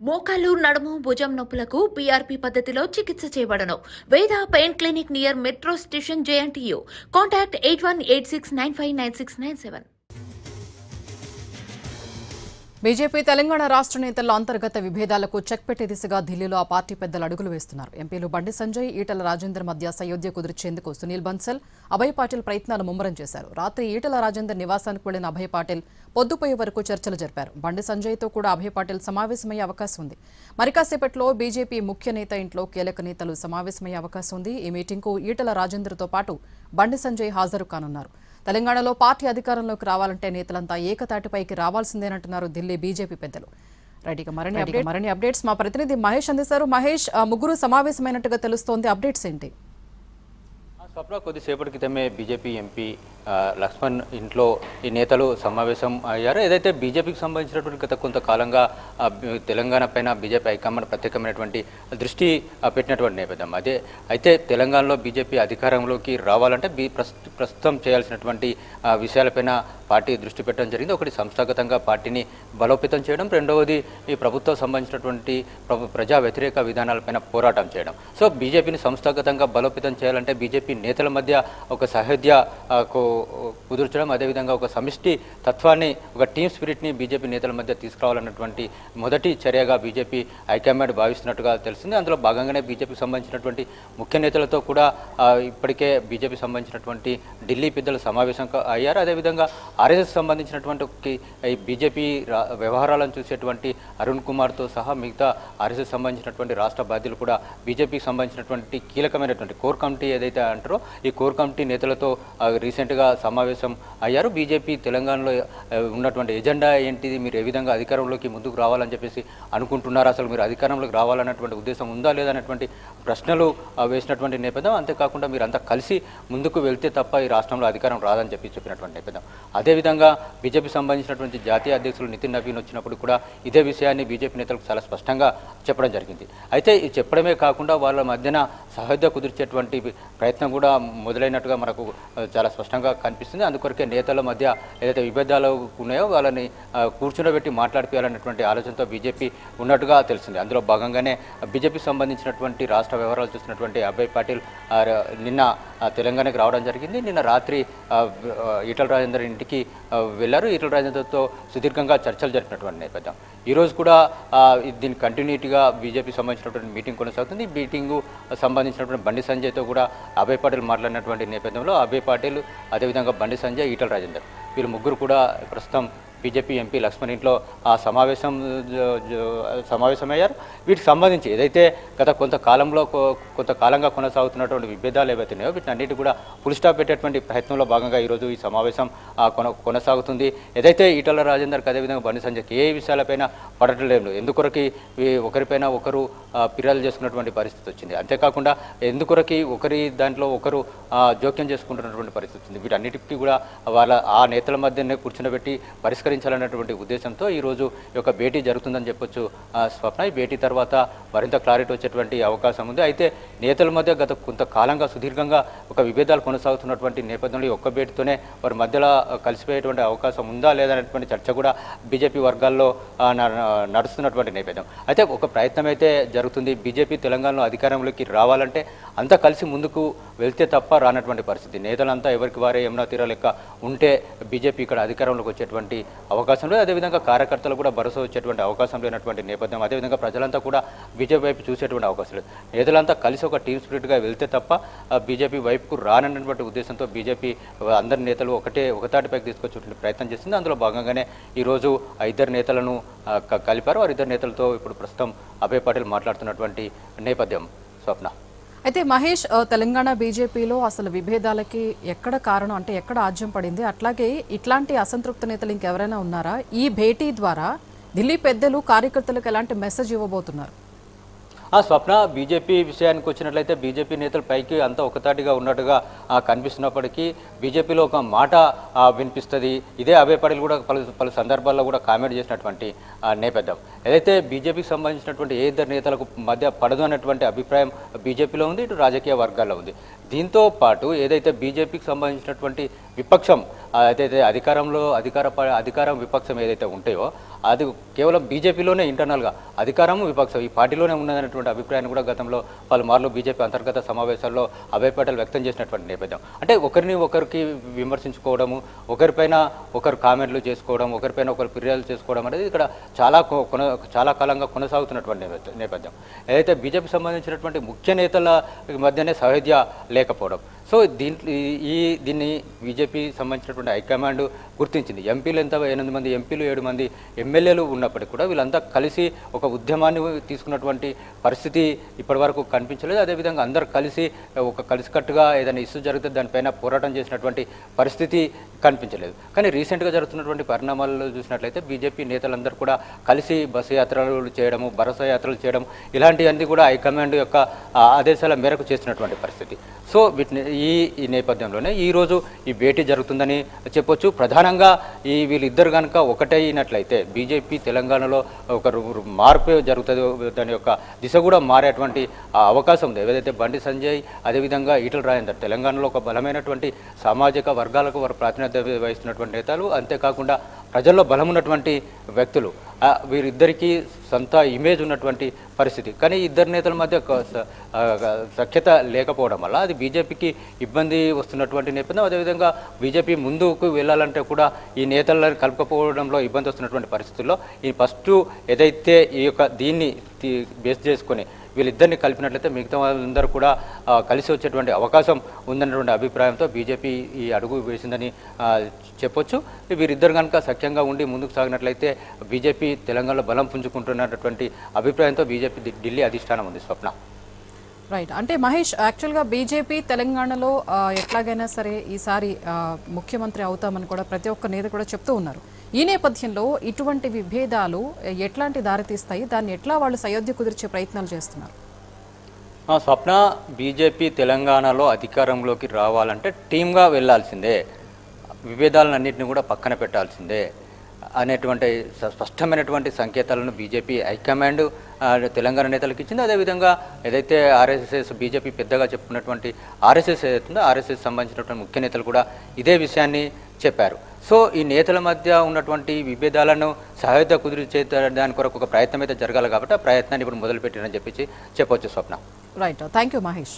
మోకాలు నడుము భుజం నొప్పులకు పీఆర్పీ పద్ధతిలో చికిత్స చేయబడను. వేద pain clinic near metro station JNTU. Contact 8186959697. BJP Telangana రాష్ట్ర నేతల అంతర్గత విభేదాలకు చెక్ పెట్టే దిశగా ఢిల్లీలో ఆ పార్టీ పెద్దలు అడుగులు వేస్తున్నారు. ఎంపీలు బండి సంజయ్, ఈటల రాజేందర్ మధ్య సయోధ్య కుదిర్చేందుకు సునీల్ బన్సల్, అభయ్ పాటిల్ ప్రయత్నాలు ముమ్మరం చేశారు. రాత్రి ఈటల రాజేందర్ నివాసానికి వెళ్లిన అభయ్ పాటిల్ పొద్దుపోయే వరకు చర్చలు జరిపారు. బండి సంజయ్తో కూడా అభయ్ పాటిల్ సమావేశమయ్యే అవకాశం ఉంది. మరికాసేపట్లో బీజేపీ ముఖ్య నేత ఇంట్లో కీలక నేతలు సమావేశమయ్యే అవకాశం ఉంది. ఈ మీటింగ్కు ఈటల రాజేందర్తో పాటు బండి సంజయ్ హాజరు కానున్నారు. తెలంగాణలో పార్టీ అధికారంలోకి రావాలంటే నేతలంతా ఏకతాటిపైకి రావాల్సిందేనంటున్నారు ఢిల్లీ బీజేపీ పెద్దలు. రైట్గా మరిన్ని అప్డేట్స్ మా ప్రతినిధి మహేష్ అందిస్తారు. మహేష్, ముగ్గురు సమావేశమైనట్టుగా తెలుస్తోంది, అప్డేట్స్ ఏంటి? స్వప్న, కొద్దిసేపటి క్రితమే బీజేపీ ఎంపీ లక్ష్మణ్ ఇంట్లో ఈ నేతలు సమావేశం అయ్యారు. ఏదైతే బీజేపీకి సంబంధించినటువంటి గత కొంతకాలంగా తెలంగాణ పైన బీజేపీ హైకమాండ్ ప్రత్యేకమైనటువంటి దృష్టి పెట్టినటువంటి నేపథ్యం అయితే తెలంగాణలో బీజేపీ అధికారంలోకి రావాలంటే ప్రస్తుతం చేయాల్సినటువంటి విషయాలపైన పార్టీ దృష్టి పెట్టడం జరిగింది. ఒకటి సంస్థాగతంగా పార్టీని బలోపేతం చేయడం, రెండవది ఈ ప్రభుత్వం సంబంధించినటువంటి ప్రజా వ్యతిరేక విధానాలపైన పోరాటం చేయడం. సో బీజేపీని సంస్థాగతంగా బలోపేతం చేయాలంటే బీజేపీ నేతల మధ్య ఒక సహృద్య కుదుర్చడం, అదేవిధంగా ఒక సమిష్టి తత్వాన్ని, ఒక టీమ్ స్పిరిట్ని బీజేపీ నేతల మధ్య తీసుకురావాలన్నటువంటి మొదటి చర్యగా బీజేపీ హైకమాండ్ భావిస్తున్నట్టుగా తెలిసింది. అందులో భాగంగానే బీజేపీకి సంబంధించినటువంటి ముఖ్య నేతలతో కూడా ఇప్పటికే బీజేపీ సంబంధించినటువంటి ఢిల్లీ పెద్దలు సమావేశం అయ్యారు. అదేవిధంగా ఆర్ఎస్ఎస్ సంబంధించినటువంటి ఈ బీజేపీ వ్యవహారాలను చూసేటువంటి అరుణ్ కుమార్తో సహా మిగతా ఆర్ఎస్ఎస్ సంబంధించినటువంటి రాష్ట్ర బాధ్యులు కూడా బీజేపీకి సంబంధించినటువంటి కీలకమైనటువంటి కోర్ కమిటీ ఏదైతే అంటారో ఈ కోర్ కమిటీ నేతలతో రీసెంట్గా సమావేశం అయ్యారు. బీజేపీ తెలంగాణలో ఉన్నటువంటి ఎజెండా ఏంటిది, మీరు ఏ విధంగా అధికారంలోకి ముందుకు రావాలని చెప్పేసి అనుకుంటున్నారు, అసలు మీరు అధికారంలోకి రావాలన్నటువంటి ఉద్దేశం ఉందా లేదన్నటువంటి ప్రశ్నలు వేసినటువంటి నేపథ్యం. అంతేకాకుండా మీరు అంతా కలిసి ముందుకు వెళ్తే తప్ప ఈ రాష్ట్రంలో అధికారం రాదని చెప్పినటువంటి నేపథ్యం. అదేవిధంగా బీజేపీ సంబంధించినటువంటి జాతీయ అధ్యక్షులు నితిన్ నవీన్ వచ్చినప్పుడు కూడా ఇదే విషయాన్ని బీజేపీ నేతలకు చాలా స్పష్టంగా చెప్పడం జరిగింది. అయితే ఇది చెప్పడమే కాకుండా వాళ్ళ మధ్యన సహృద్య కుదిర్చేటువంటి ప్రయత్నం కూడా మొదలైనట్టుగా మనకు చాలా స్పష్టంగా కనిపిస్తుంది. అందుకొరకే నేతల మధ్య ఏదైతే విభేదాలు ఉన్నాయో వాళ్ళని కూర్చునబెట్టి మాట్లాడిపోయాలన్నటువంటి ఆలోచనతో బీజేపీ ఉన్నట్టుగా తెలిసింది. అందులో భాగంగానే బీజేపీకి సంబంధించినటువంటి రాష్ట్ర వ్యవహారాలు చూసినటువంటి అభయ్ పాటిల్ నిన్న తెలంగాణకి రావడం జరిగింది. నిన్న రాత్రి ఈటల రాజేందర్ ఇంటికి వెళ్ళారు. ఈటల రాజేందర్తో సుదీర్ఘంగా చర్చలు జరిపినటువంటి నేపథ్యం. ఈరోజు కూడా దీని కంటిన్యూటీగా బీజేపీ సంబంధించినటువంటి మీటింగ్ కొనసాగుతుంది. మీటింగు సంబంధించినటువంటి బండి సంజయ్తో కూడా అభయ్ పాటిల్ మాట్లాడినటువంటి నేపథ్యంలో అభయ్ పాటిల్, అదేవిధంగా బండి సంజయ్, ఈటల రాజేందర్ వీళ్ళు ముగ్గురు కూడా ప్రస్తుతం బీజేపీ ఎంపీ లక్ష్మణ్ ఇంట్లో ఆ సమావేశమయ్యారు. వీటికి సంబంధించి ఏదైతే గత కొంతకాలంగా కొనసాగుతున్నటువంటి విభేదాలు ఏవైతే ఉన్నాయో వీటిని అన్నిటి కూడా ఫుల్ స్టాప్ పెట్టేటువంటి ప్రయత్నంలో భాగంగా ఈరోజు ఈ సమావేశం కొనసాగుతుంది. ఏదైతే ఈటల రాజేందర్కి అదేవిధంగా బండి సంజయ్కి ఏ విషయాలపైన పడటం లేదు, ఎందుకొరకి ఒకరిపైన ఒకరు ఫిర్యాదు చేసుకున్నటువంటి పరిస్థితి వచ్చింది. అంతేకాకుండా ఎందుకొరకి ఒకరి దాంట్లో ఒకరు జోక్యం చేసుకుంటున్నటువంటి పరిస్థితి వచ్చింది. వీటన్నిటికీ కూడా వాళ్ళ ఆ నేతల మధ్యనే కూర్చునబెట్టి పరిష్కరించాలన్నటువంటి ఉద్దేశంతో ఈరోజు ఈ యొక్క భేటీ జరుగుతుందని చెప్పొచ్చు స్వప్న. ఈ భేటీ తర్వాత మరింత క్లారిటీ వచ్చేటువంటి అవకాశం ఉంది. అయితే నేతల మధ్య గత కొంతకాలంగా సుదీర్ఘంగా ఒక విభేదాలు కొనసాగుతున్నటువంటి నేపథ్యంలో ఈ ఒక్క భేటీతోనే వారి మధ్యలో కలిసిపోయేటువంటి అవకాశం ఉందా లేదనేటువంటి చర్చ కూడా బీజేపీ వర్గాల్లో నడుస్తున్నటువంటి నేపథ్యం. అయితే ఒక ప్రయత్నం అయితే జరుగుతుంది. బీజేపీ తెలంగాణలో అధికారంలోకి రావాలంటే అంతా కలిసి ముందుకు వెళ్తే తప్ప రానటువంటి పరిస్థితి. నేతలంతా ఎవరికి వారే యమునా తీర లెక్క ఉంటే బీజేపీ ఇక్కడ అధికారంలోకి వచ్చేటువంటి అవకాశం లేదు. అదేవిధంగా కార్యకర్తలు కూడా భరోసా వచ్చేటువంటి అవకాశం లేనటువంటి నేపథ్యం. అదేవిధంగా ప్రజలంతా కూడా బీజేపీ వైపు చూసేటువంటి అవకాశం లేదు. నేతలంతా కలిసి ఒక టీమ్ స్పిరిట్గా వెళ్తే తప్ప బీజేపీ వైపుకు రానన్నటువంటి ఉద్దేశంతో బీజేపీ అందరి నేతలు ఒకతాటిపైకి తీసుకొచ్చేటువంటి ప్రయత్నం చేస్తుంది. అందులో భాగంగానే ఈరోజు ఆ ఇద్దరు నేతలను కలిపారు. వారిద్దరు నేతలతో ఇప్పుడు ప్రస్తుతం అభయ్ పాటిల్ మాట్లాడుతున్నటువంటి నేపథ్యం స్వప్న. అయితే మహేష్, తెలంగాణ బీజేపీలో అసలు విభేదాలకి ఎక్కడ కారణం, అంటే ఎక్కడ ఆజ్యం పడింది, అట్లాగే ఇట్లాంటి అసంతృప్త నేతలు ఇంకెవరైనా ఉన్నారా? ఈ భేటీ ద్వారా ఢిల్లీ పెద్దలు కార్యకర్తలకు ఎలాంటి మెసేజ్ ఇవ్వబోతున్నారు? స్వప్న, బీజేపీ విషయానికి వచ్చినట్లయితే బీజేపీ నేతల పైకి అంతా ఒకతాటిగా ఉన్నట్టుగా కనిపిస్తున్నప్పటికీ బీజేపీలో ఒక మాట వినిపిస్తుంది. ఇదే అభయ్ పాటిల్ కూడా పలు సందర్భాల్లో కూడా కామెంట్ చేసినటువంటి నేపథ్యం. ఏదైతే బీజేపీకి సంబంధించినటువంటి ఏ ఇద్దరు నేతలకు మధ్య పడదు అన్నటువంటి అభిప్రాయం బీజేపీలో ఉంది, ఇటు రాజకీయ వర్గాల్లో ఉంది. దీంతో పాటు ఏదైతే బీజేపీకి సంబంధించినటువంటి విపక్షం అదైతే అధికారం విపక్షం ఏదైతే ఉంటాయో అది కేవలం బీజేపీలోనే ఇంటర్నల్గా అధికారం విపక్షం ఈ పార్టీలోనే ఉన్నదనేటువంటి అభిప్రాయాన్ని కూడా గతంలో పలుమార్లు బీజేపీ అంతర్గత సమావేశాల్లో అభయ్ పటేల్ వ్యక్తం చేసినటువంటి నేపథ్యం. అంటే ఒకరికి విమర్శించుకోవడము, ఒకరిపైన ఒకరు కామెంట్లు చేసుకోవడం, ఒకరిపైన ఒకరు ఫిర్యాదులు చేసుకోవడం అనేది ఇక్కడ చాలా కాలంగా కొనసాగుతున్నటువంటి నేపథ్యం. ఏదైతే బీజేపీ సంబంధించినటువంటి ముఖ్య నేతల మధ్యనే సహృదయ లేకపోవడం. సో దీన్ని బీజేపీ సంబంధించినటువంటి హైకమాండ్ గుర్తించింది. ఎంపీలు 8 మంది ఎంపీలు 7 మంది ఎమ్మెల్యేలు ఉన్నప్పటికీ కూడా వీళ్ళంతా కలిసి ఒక ఉద్యమాన్ని తీసుకున్నటువంటి పరిస్థితి ఇప్పటివరకు కనిపించలేదు. అదేవిధంగా అందరూ కలిసికట్టుగా ఏదైనా ఇష్యూ జరిగితే దానిపైన పోరాటం చేసినటువంటి పరిస్థితి కనిపించలేదు. కానీ రీసెంట్గా జరుగుతున్నటువంటి పరిణామాల్లో చూసినట్లయితే బీజేపీ నేతలందరూ కూడా కలిసి బస్సు యాత్రలు చేయడము, భరోసా యాత్రలు చేయడం ఇలాంటివన్నీ కూడా హైకమాండ్ యొక్క ఆదేశాల మేరకు చేస్తున్నటువంటి పరిస్థితి. సో ఈ నేపథ్యంలోనే ఈరోజు ఈ భేటీ జరుగుతుందని చెప్పొచ్చు. ప్రధానంగా వీళ్ళిద్దరు కనుక ఒకటైనట్లయితే బీజేపీ తెలంగాణలో ఒక మార్పు జరుగుతుంది, దాని యొక్క దిశ కూడా మారేటువంటి అవకాశం ఉంది. ఏదైతే బండి సంజయ్ అదేవిధంగా ఈటల రాజేందర్ తెలంగాణలో ఒక బలమైనటువంటి సామాజిక వర్గాలకు వారు ప్రాతినిధ్యం వహిస్తున్నటువంటి నేతలు, అంతేకాకుండా ప్రజల్లో బలం ఉన్నటువంటి వ్యక్తులు, వీరిద్దరికీ సొంత ఇమేజ్ ఉన్నటువంటి పరిస్థితి. కానీ ఇద్దరు నేతల మధ్య సఖ్యత లేకపోవడం వల్ల అది బీజేపీకి ఇబ్బంది వస్తున్నటువంటి నేపథ్యం. అదేవిధంగా బీజేపీ ముందుకు వెళ్ళాలంటే కూడా ఈ నేతలను కలుపుకపోవడంలో ఇబ్బంది వస్తున్నటువంటి పరిస్థితుల్లో ఈ ఫస్ట్ ఏదైతే దీన్ని బేస్ చేసుకొని వీళ్ళిద్దరిని కలిపినట్లయితే మిగతా వాళ్ళందరూ కూడా కలిసి వచ్చేటువంటి అవకాశం ఉందన్నటువంటి అభిప్రాయంతో బీజేపీ ఈ అడుగు వేసిందని చెప్పొచ్చు. వీరిద్దరు కనుక సఖ్యంగా ఉండి ముందుకు సాగినట్లయితే బీజేపీ తెలంగాణలో బలం పుంజుకుంటున్నటువంటి అభిప్రాయంతో బీజేపీ ఢిల్లీ అధిష్టానం ఉంది. స్వప్న. రైట్. అంటే మహేష్, యాక్చువల్గా బీజేపీ తెలంగాణలో ఎట్లాగైనా సరే ఈసారి ముఖ్యమంత్రి అవుతామని కూడా ప్రతి ఒక్క నేత కూడా చెప్తూ ఉన్నారు. ఈ నేపథ్యంలో ఇటువంటి విభేదాలు ఎట్లాంటి దారితీస్తాయి, దాన్ని ఎట్లా వాళ్ళు సయోధ్య కుదిర్చే ప్రయత్నాలు చేస్తున్నారు? స్వప్న, బీజేపీ తెలంగాణలో అధికారంలోకి రావాలంటే టీమ్గా వెళ్లాల్సిందే, విభేదాలన్నింటినీ కూడా పక్కన పెట్టాల్సిందే అనేటువంటి స్పష్టమైనటువంటి సంకేతాలను బీజేపీ హైకమాండ్ తెలంగాణ నేతలకు ఇచ్చింది. అదేవిధంగా ఏదైతే ఆర్ఎస్ఎస్ బీజేపీ పెద్దగా చెప్పుకున్నటువంటి ఆర్ఎస్ఎస్ ఏదైతుందో ఆర్ఎస్ఎస్ సంబంధించినటువంటి ముఖ్య నేతలు కూడా ఇదే విషయాన్ని చెప్పారు. సో ఈ నేతల మధ్య ఉన్నటువంటి విభేదాలను సహాయత కుదిరిచే దాని కొరకు ఒక ప్రయత్నం అయితే జరగాలి కాబట్టి ఆ ప్రయత్నాన్ని ఇప్పుడు మొదలుపెట్టినని చెప్పొచ్చు. స్వప్న. రైట్. Thank you Mahesh.